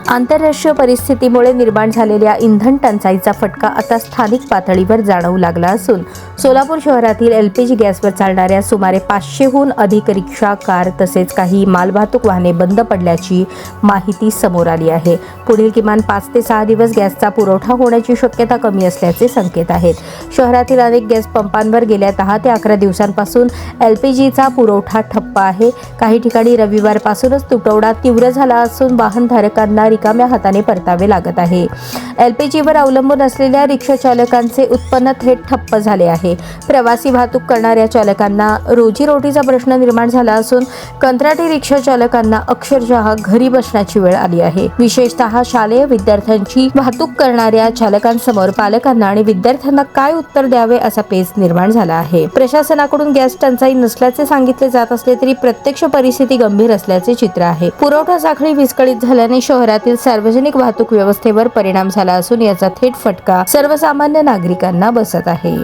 आंतरराष्ट्रीय परिस्थितीमुळे निर्माण झालेल्या इंधन टंचाईचा फटका आता स्थानिक पातळीवर जाणवू लागला असून सोलापूर शहरातील LPG गॅसवर चालणाऱ्या सुमारे 500हून अधिक रिक्षा, कार तसेच काही मालवाहतूक वाहने बंद पडल्याची माहिती समोर आली आहे. पुढील किमान 5 ते 6 दिवस गॅसचा पुरवठा होण्याची शक्यता कमी असल्याचे संकेत आहेत. शहरातील अनेक गॅस पंपांवर गेल्या 10 ते 11 दिवसांपासून LPGचा पुरवठा ठप्प आहे. काही ठिकाणी रविवारपासूनच तुटवडा तीव्र झाला असून वाहनधारकांना रिकाम्या हाताने परतावे लागत आहे. LPGवर अवलंबून असलेल्या रिक्षा चालकांचे उत्पन्न थेट ठप्प झाले आहे. प्रवासी वाहतूक करणाऱ्या चालकांना रोजीरोटीचा प्रश्न निर्माण झाला असून कंत्राटी रिक्षा चालकांना अक्षरशः घरी बसण्याची वेळ आली आहे. विशेषतः शालेय विद्यार्थ्यांची वाहतूक करणाऱ्या चालकांसमोर पालकांना आणि विद्यार्थ्यांना काय उत्तर द्यावे असा पेच निर्माण झाला आहे. प्रशासनाकडून गॅस टंचाई नसल्याचे सांगितले जात असले तरी प्रत्यक्ष परिस्थिती गंभीर असल्याचे चित्र आहे. पुरवठा साखळी विस्कळीत झाल्याने शहरातील सार्वजनिक वाहतूक व्यवस्थेवर परिणाम झाला असून याचा थेट फटका सर्वसामान्य नागरिकांना बसत आहे.